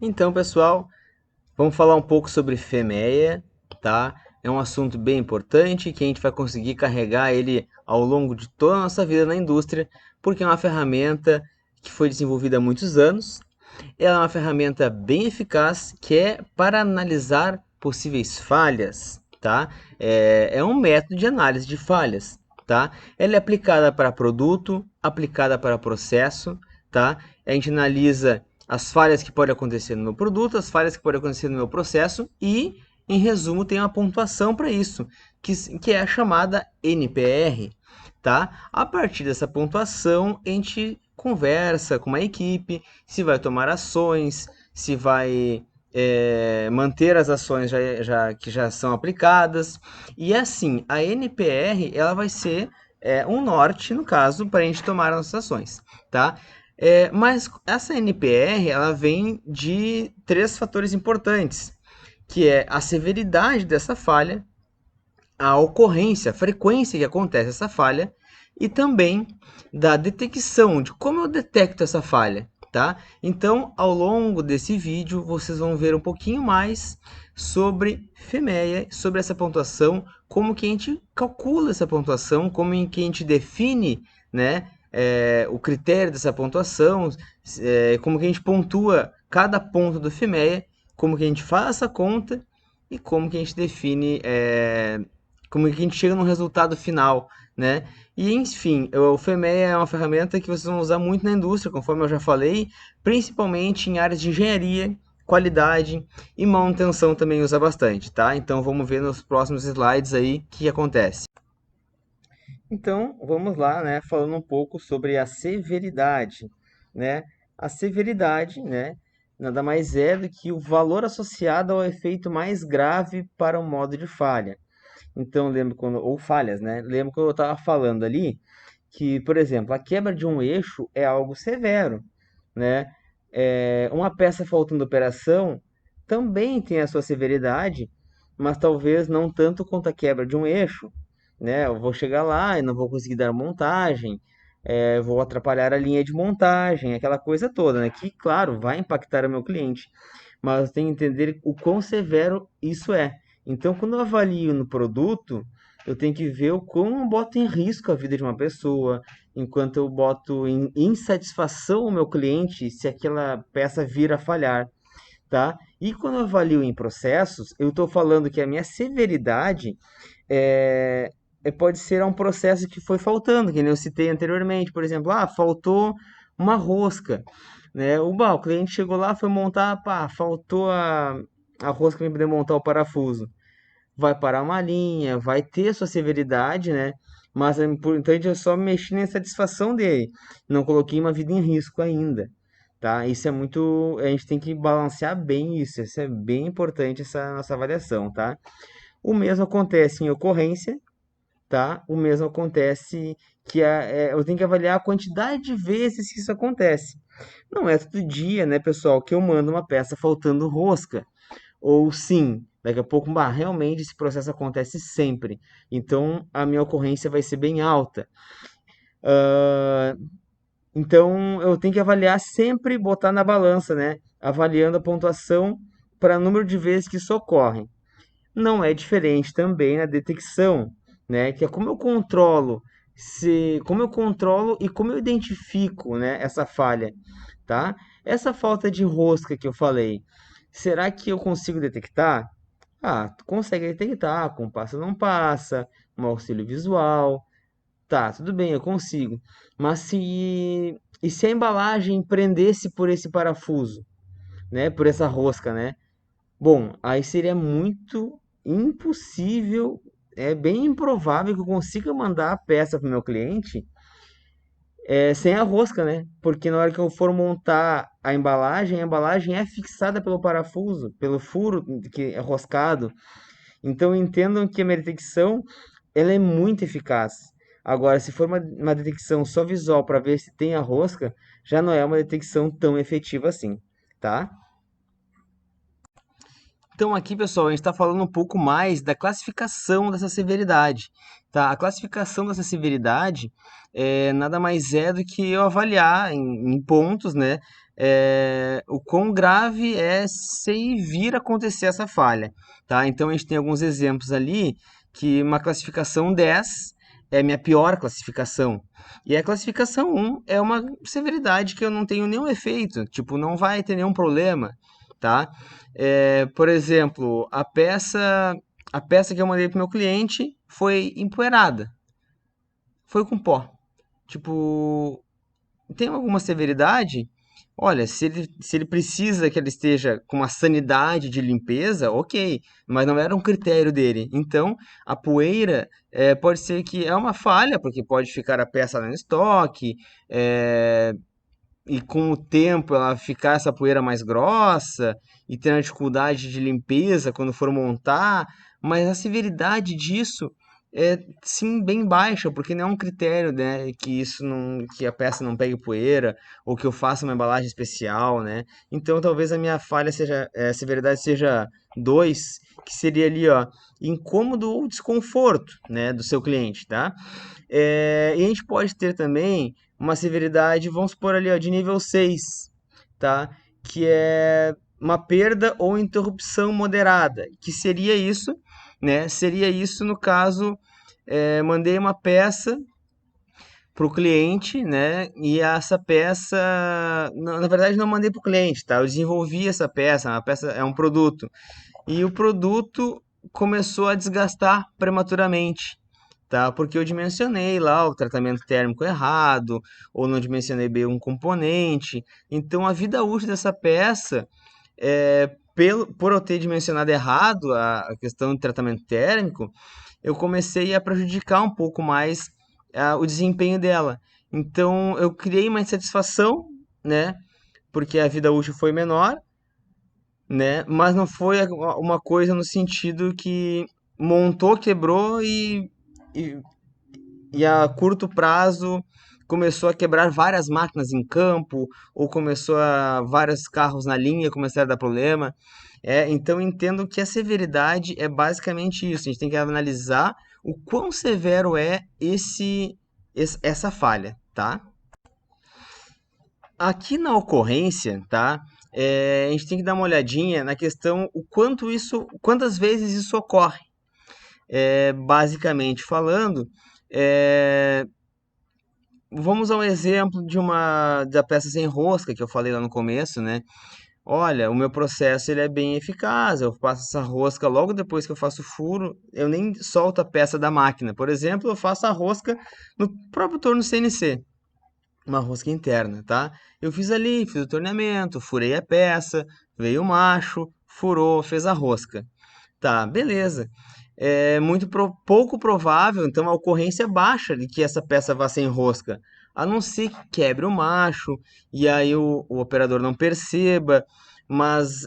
Então, pessoal, vamos falar um pouco sobre FEMEA, tá? É um assunto bem importante que a gente vai conseguir carregar ele ao longo de toda a nossa vida na indústria, porque é uma ferramenta que foi desenvolvida há muitos anos. Ela é uma ferramenta bem eficaz que é para analisar possíveis falhas, tá? É um método de análise de falhas, tá? Ela é aplicada para produto, aplicada para processo, tá? A gente analisa as falhas que podem acontecer no meu produto, as falhas que podem acontecer no meu processo e, em resumo, tem uma pontuação para isso, que é a chamada NPR, tá? A partir dessa pontuação, a gente conversa com uma equipe, se vai tomar ações, se vai manter as ações que já são aplicadas. E assim, a NPR ela vai ser um norte, no caso, para a gente tomar as nossas ações, tá? Mas essa NPR ela vem de três fatores importantes, que é a severidade dessa falha, a ocorrência, a frequência que acontece essa falha e também da detecção, de como eu detecto essa falha, tá? Então, ao longo desse vídeo, vocês vão ver um pouquinho mais sobre FEMEA, sobre essa pontuação, como que a gente calcula essa pontuação, como que a gente define, né, o critério dessa pontuação, como que a gente pontua cada ponto do FEMEA, como que a gente faz essa conta e como que a gente define como que a gente chega no resultado final, né? E enfim, o FEMEA é uma ferramenta que vocês vão usar muito na indústria, conforme eu já falei, principalmente em áreas de engenharia, qualidade e manutenção também usa bastante, tá? Então vamos ver nos próximos slides aí o que acontece. Então, vamos lá, né, falando um pouco sobre a severidade, né? A severidade, né, nada mais é do que o valor associado ao efeito mais grave para o modo de falha. Então, lembro quando, ou falhas, né? Lembro que eu estava falando ali que, por exemplo, a quebra de um eixo é algo severo, né? Uma peça faltando operação também tem a sua severidade, mas talvez não tanto quanto a quebra de um eixo, né? Eu vou chegar lá e não vou conseguir dar montagem, vou atrapalhar a linha de montagem, aquela coisa toda, né? Que, claro, vai impactar o meu cliente, mas tem que entender o quão severo isso é. Então, quando eu avalio no produto, eu tenho que ver o quão eu boto em risco a vida de uma pessoa, enquanto eu boto em insatisfação o meu cliente se aquela peça vir a falhar, tá? E quando eu avalio em processos, eu estou falando que a minha severidade é, pode ser um processo que foi faltando, que nem eu citei anteriormente, por exemplo, faltou uma rosca, né? O cliente chegou lá, foi montar, pá, faltou a rosca para poder montar o parafuso. Vai parar uma linha, vai ter sua severidade, né? Mas é importante eu só mexer na satisfação dele. Não coloquei uma vida em risco ainda, tá? Isso é muito, a gente tem que balancear bem isso. Isso é bem importante essa nossa avaliação, tá? O mesmo acontece em ocorrência, tá? O mesmo acontece eu tenho que avaliar a quantidade de vezes que isso acontece. Não é todo dia, né, pessoal, que eu mando uma peça faltando rosca. Ou sim, daqui a pouco, realmente esse processo acontece sempre. Então a minha ocorrência vai ser bem alta. Ah, então eu tenho que avaliar sempre, botar na balança, né? Avaliando a pontuação para número de vezes que isso ocorre. Não é diferente também na detecção, né? Que é como eu controlo como eu controlo e como eu identifico, né, essa falha, tá? Essa falta de rosca que eu falei, será que eu consigo detectar? Tu consegue detectar, com passa ou não passa, um auxílio visual, tá, tudo bem, eu consigo. Mas se a embalagem prendesse por esse parafuso, né, por essa rosca, né? Bom, aí seria muito impossível, é bem improvável que eu consiga mandar a peça para o meu cliente sem a rosca, né? Porque na hora que eu for montar a embalagem é fixada pelo parafuso, pelo furo que é roscado. Então entendam que a minha detecção ela é muito eficaz. Agora, se for uma detecção só visual para ver se tem a rosca, já não é uma detecção tão efetiva assim, tá? Então aqui, pessoal, a gente está falando um pouco mais da classificação dessa severidade, tá? A classificação dessa severidade nada mais é do que eu avaliar em pontos, né? o quão grave é se vir acontecer essa falha, tá? Então a gente tem alguns exemplos ali que uma classificação 10 é minha pior classificação. E a classificação 1 é uma severidade que eu não tenho nenhum efeito, tipo, não vai ter nenhum problema, tá? Por exemplo, a peça que eu mandei para o meu cliente foi empoeirada, foi com pó. Tipo, tem alguma severidade? Olha, se ele precisa que ela esteja com uma sanidade de limpeza, ok, mas não era um critério dele. Então, a poeira pode ser que é uma falha, porque pode ficar a peça lá no estoque, é, e com o tempo ela ficar essa poeira mais grossa e ter uma dificuldade de limpeza quando for montar, mas a severidade disso é sim bem baixa, porque não é um critério, né, que isso não, que a peça não pegue poeira ou que eu faça uma embalagem especial, né? Então talvez a minha falha seja, a severidade seja 2, que seria ali, ó, incômodo ou desconforto, né, do seu cliente, tá? E a gente pode ter também uma severidade, vamos supor ali, ó, de nível 6, tá? Que é uma perda ou interrupção moderada, que seria isso, né? Seria isso no caso, mandei uma peça para o cliente, né? E essa peça, na verdade, não mandei para o cliente, tá? Eu desenvolvi essa peça, a peça é um produto, e o produto começou a desgastar prematuramente, tá? Porque eu dimensionei lá o tratamento térmico errado, ou não dimensionei bem um componente. Então a vida útil dessa peça, por eu ter dimensionado errado a questão do tratamento térmico, eu comecei a prejudicar um pouco mais o desempenho dela. Então eu criei uma insatisfação, né? Porque a vida útil foi menor, né? Mas não foi uma coisa no sentido que montou, quebrou e e a curto prazo começou a quebrar várias máquinas em campo, ou começou a vários carros na linha começaram a dar problema. Então entendo que a severidade é basicamente isso. A gente tem que analisar o quão severo é essa falha, tá? Aqui na ocorrência, tá? A gente tem que dar uma olhadinha na questão quantas vezes isso ocorre. Basicamente falando, é, vamos a um exemplo da peça sem rosca que eu falei lá no começo, né? Olha, o meu processo ele é bem eficaz. Eu passo essa rosca logo depois que eu faço o furo, eu nem solto a peça da máquina. Por exemplo, eu faço a rosca no próprio torno CNC, uma rosca interna, tá? Eu fiz ali, fiz o torneamento, furei a peça, veio o macho, furou, fez a rosca. Tá, beleza. É muito pouco provável, então a ocorrência é baixa de que essa peça vá sem rosca, a não ser que quebre o macho e aí o operador não perceba, mas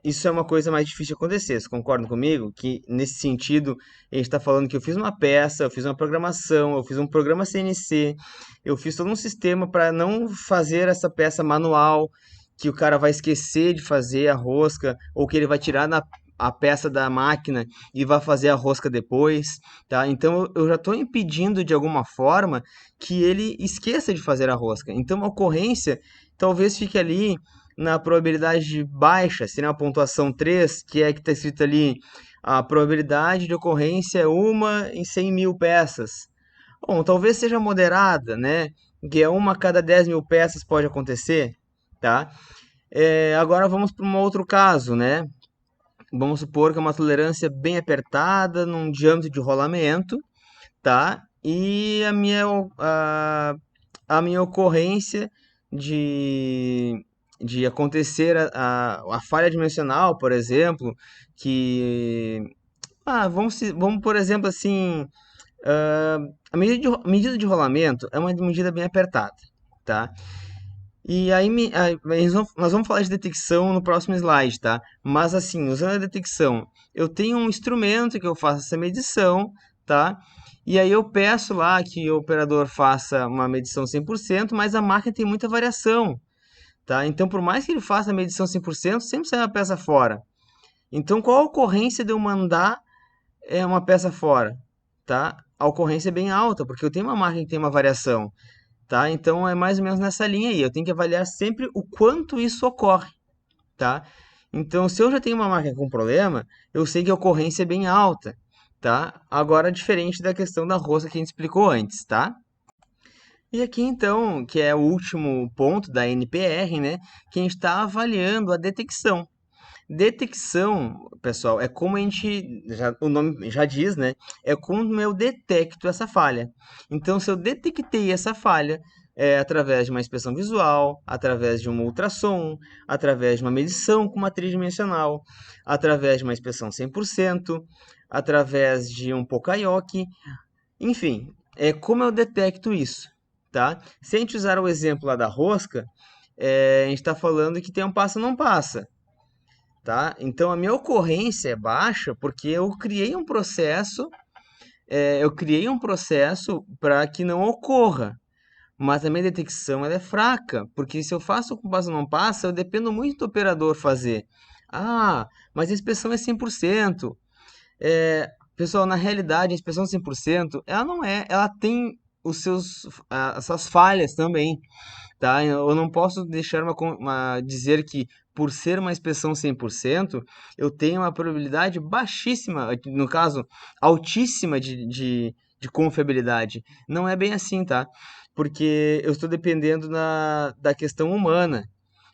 isso é uma coisa mais difícil de acontecer. Você concorda comigo? Que nesse sentido a gente está falando que eu fiz uma peça, eu fiz uma programação, eu fiz um programa CNC, eu fiz todo um sistema para não fazer essa peça manual, que o cara vai esquecer de fazer a rosca ou que ele vai tirar a peça da máquina e vai fazer a rosca depois, tá? Então eu já estou impedindo de alguma forma que ele esqueça de fazer a rosca. Então a ocorrência talvez fique ali na probabilidade baixa, seria uma pontuação 3, que é que está escrito ali, a probabilidade de ocorrência é 1 em 100.000 peças. Bom, talvez seja moderada, né? Que é 1 a cada 10.000 peças pode acontecer, tá? Agora vamos para um outro caso, né? Vamos supor que é uma tolerância bem apertada, num diâmetro de rolamento, tá? E a minha ocorrência de, de acontecer a falha dimensional, por exemplo, que... vamos por exemplo, assim, ah, a medida de rolamento é uma medida bem apertada, tá? E aí, nós vamos falar de detecção no próximo slide, tá? Mas assim, usando a detecção, eu tenho um instrumento que eu faço essa medição, tá? E aí eu peço lá que o operador faça uma medição 100%, mas a máquina tem muita variação, tá? Então, por mais que ele faça a medição 100%, sempre sai uma peça fora. Então, qual a ocorrência de eu mandar uma peça fora, tá? A ocorrência é bem alta, porque eu tenho uma máquina que tem uma variação. tá? Então é mais ou menos nessa linha aí. Eu tenho que avaliar sempre o quanto isso ocorre, tá? Então, se eu já tenho uma máquina com problema, eu sei que a ocorrência é bem alta, tá? Agora, diferente da questão da rosca que a gente explicou antes, tá? E aqui então, que é o último ponto da NPR, né? Que a gente está avaliando a detecção. Detecção, pessoal, é como a gente, o nome já diz, né? É como eu detecto essa falha. Então, se eu detectei essa falha, através de uma inspeção visual, através de um ultrassom, através de uma medição com matriz dimensional, através de uma inspeção 100%, através de um Poca-Yoke, enfim, é como eu detecto isso, tá? Se a gente usar o exemplo lá da rosca, a gente está falando que tem um passa ou não passa, tá? Então a minha ocorrência é baixa porque eu criei um processo para que não ocorra. Mas a minha detecção ela é fraca, porque se eu faço com passa ou não passa, eu dependo muito do operador fazer. Ah, mas a inspeção é 100%. Pessoal, na realidade, a inspeção 100%, ela não é, ela tem as suas falhas também, tá? Eu não posso deixar dizer que por ser uma inspeção 100%, eu tenho uma probabilidade baixíssima, no caso, altíssima de confiabilidade. Não é bem assim, tá? Porque eu estou dependendo da questão humana.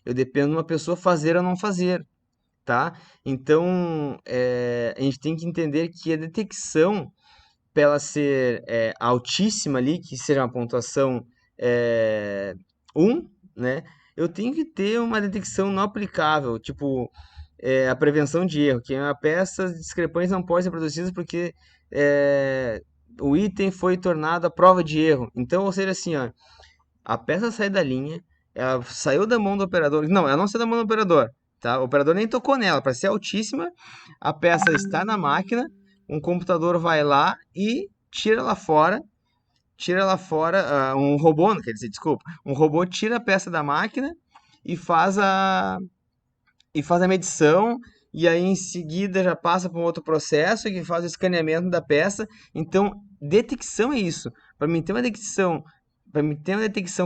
Eu dependo de uma pessoa fazer ou não fazer, tá? Então, a gente tem que entender que a detecção, para ela ser altíssima ali, que seja uma pontuação é, 1, né? Eu tenho que ter uma detecção não aplicável, tipo a prevenção de erro, que é uma peça discrepantes não pode ser produzidas porque é, o item foi tornado a prova de erro. Então, ou seja, assim, ó, a peça sai da linha, ela saiu da mão do operador. Não, ela não saiu da mão do operador, tá? O operador nem tocou nela. Para ser altíssima, a peça está na máquina, um computador vai lá e tira lá fora, um robô, não quer dizer, desculpa, um robô tira a peça da máquina e faz a medição, e aí em seguida já passa para um outro processo que faz o escaneamento da peça. Então, detecção é isso. Para mim ter uma detecção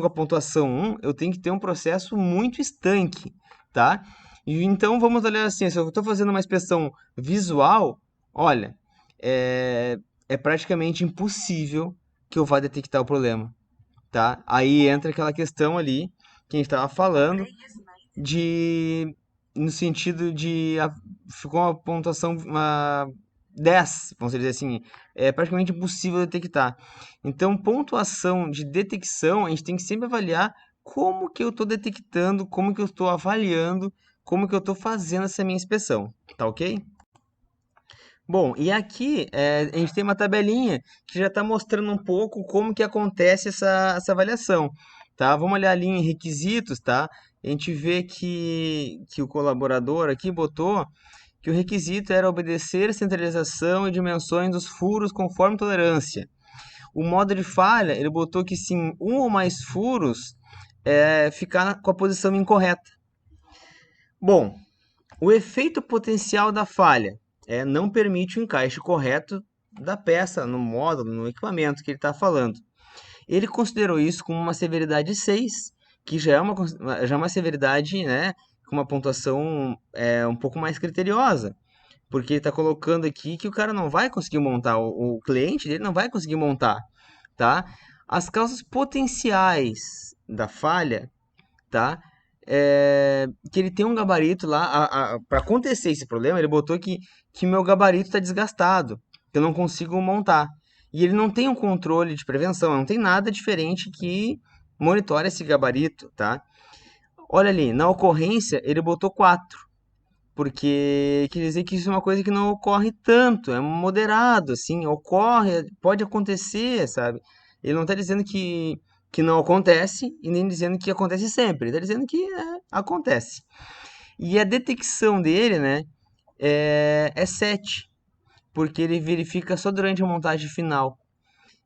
com a pontuação 1, eu tenho que ter um processo muito estanque, tá? E então vamos olhar assim, se eu estou fazendo uma inspeção visual, olha, é, é praticamente impossível que eu vá detectar o problema, tá? Aí entra aquela questão ali que a gente estava falando de no sentido de ficou uma pontuação 10, vamos dizer assim, é praticamente impossível detectar. Então, pontuação de detecção, a gente tem que sempre avaliar como que eu estou detectando, como que eu estou avaliando, como que eu estou fazendo essa minha inspeção, tá ok? Bom, e aqui a gente tem uma tabelinha que já está mostrando um pouco como que acontece essa avaliação, tá? Vamos olhar ali em requisitos, tá? A gente vê que o colaborador aqui botou que o requisito era obedecer centralização e dimensões dos furos conforme tolerância. O modo de falha, ele botou que se um ou mais furos ficar com a posição incorreta. Bom, o efeito potencial da falha não permite o encaixe correto da peça no módulo, no equipamento que ele está falando. Ele considerou isso como uma severidade 6, que já é uma severidade, né, com uma pontuação um pouco mais criteriosa, porque ele está colocando aqui que o cara não vai conseguir montar, o cliente dele não vai conseguir montar, tá? As causas potenciais da falha, tá? Que ele tem um gabarito lá, para acontecer esse problema, ele botou que meu gabarito está desgastado, que eu não consigo montar. E ele não tem um controle de prevenção, não tem nada diferente que monitore esse gabarito, tá? Olha ali, na ocorrência ele botou 4 porque quer dizer que isso é uma coisa que não ocorre tanto, é moderado, assim, ocorre, pode acontecer, sabe? Ele não está dizendo que não acontece e nem dizendo que acontece sempre, ele está dizendo que acontece. E a detecção dele, né, é 7, porque ele verifica só durante a montagem final.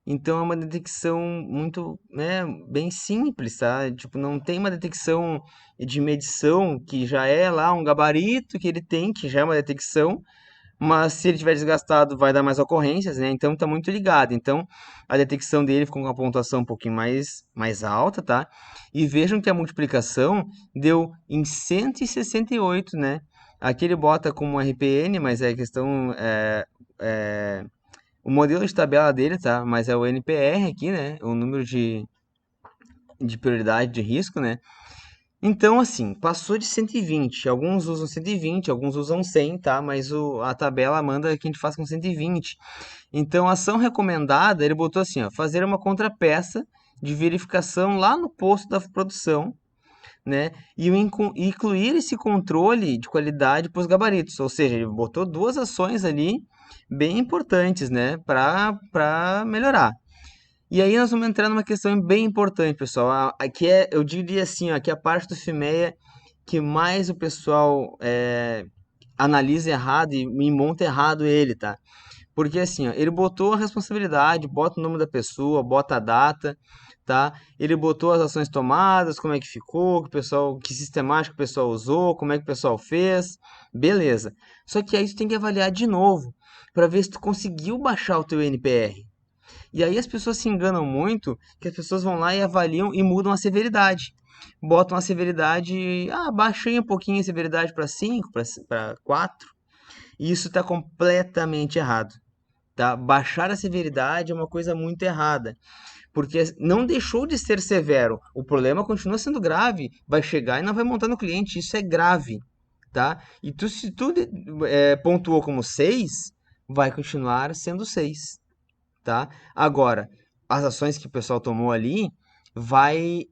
Então é uma detecção muito, né, bem simples, tá? Tipo, não tem uma detecção de medição que já é lá um gabarito que ele tem, que já é uma detecção, mas se ele tiver desgastado, vai dar mais ocorrências, né? Então tá muito ligado. Então a detecção dele ficou com uma pontuação um pouquinho mais alta, tá? E vejam que a multiplicação deu em 168, né? Aqui ele bota como RPN, mas é questão. É, o modelo de tabela dele, tá? Mas é o NPR aqui, né? O número de prioridade de risco, né? Então, assim, passou de 120. Alguns usam 120, alguns usam 100, tá? Mas a tabela manda que a gente faça com 120. Então, a ação recomendada, ele botou assim, ó, fazer uma contrapeça de verificação lá no posto da produção, né? E incluir esse controle de qualidade para os gabaritos. Ou seja, ele botou duas ações ali bem importantes, né? Para melhorar. E aí nós vamos entrar numa questão bem importante, pessoal. Aqui eu diria assim, ó, que é a parte do FIMEA que mais o pessoal analisa errado e monta errado ele, tá? Porque assim, ó, ele botou a responsabilidade, bota o nome da pessoa, bota a data, tá? Ele botou as ações tomadas, como é que ficou, que sistemática o pessoal usou, como é que o pessoal fez, beleza. Só que aí tu tem que avaliar de novo para ver se tu conseguiu baixar o teu NPR. E aí as pessoas se enganam muito, que as pessoas vão lá e avaliam e mudam a severidade. Botam a severidade, baixei um pouquinho a severidade para 5, para 4. E isso está completamente errado. Tá? Baixar a severidade é uma coisa muito errada, porque não deixou de ser severo. O problema continua sendo grave. Vai chegar e não vai montar no cliente. Isso é grave, tá? E se tu pontuou como 6, vai continuar sendo 6, tá? Agora, as ações que o pessoal tomou ali vai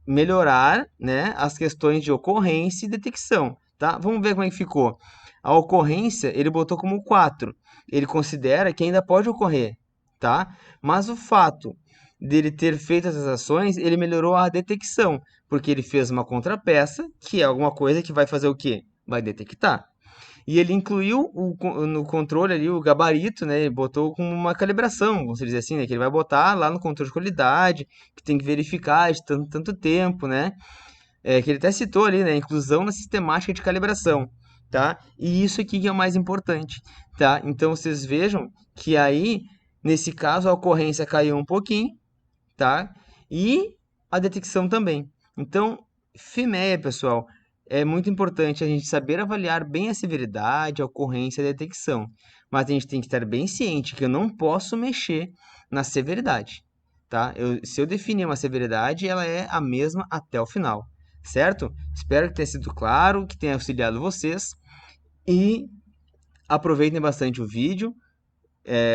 melhorar, né, as questões de ocorrência e detecção, tá? Vamos ver como é que ficou. A ocorrência, ele botou como 4. Ele considera que ainda pode ocorrer, tá? Mas o fato dele ter feito essas ações, ele melhorou a detecção, porque ele fez uma contrapeça, que é alguma coisa que vai fazer o quê? Vai detectar. E ele incluiu no controle ali o gabarito, né? Ele botou como uma calibração, vamos dizer assim, né? Que ele vai botar lá no controle de qualidade, que tem que verificar de tanto tempo, né? Que ele até citou ali, né? Inclusão na sistemática de calibração, tá? E isso aqui que é o mais importante, tá? Então vocês vejam que aí, nesse caso, a ocorrência caiu um pouquinho, tá? E a detecção também. Então, FIMEA, pessoal, é muito importante a gente saber avaliar bem a severidade, a ocorrência e a detecção. Mas a gente tem que estar bem ciente que eu não posso mexer na severidade, tá? Se eu definir uma severidade, ela é a mesma até o final, certo? Espero que tenha sido claro, que tenha auxiliado vocês e aproveitem bastante o vídeo,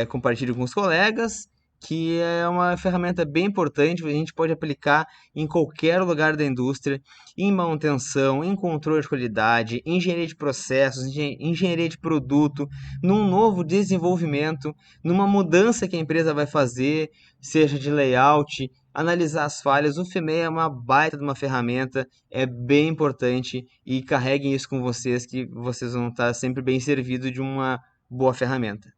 compartilhe com os colegas, que é uma ferramenta bem importante, a gente pode aplicar em qualquer lugar da indústria, em manutenção, em controle de qualidade, engenharia de processos, engenharia de produto, num novo desenvolvimento, numa mudança que a empresa vai fazer, seja de layout, analisar as falhas. O FIMEA é uma baita de uma ferramenta, é bem importante e carreguem isso com vocês, que vocês vão estar sempre bem servidos de uma boa ferramenta.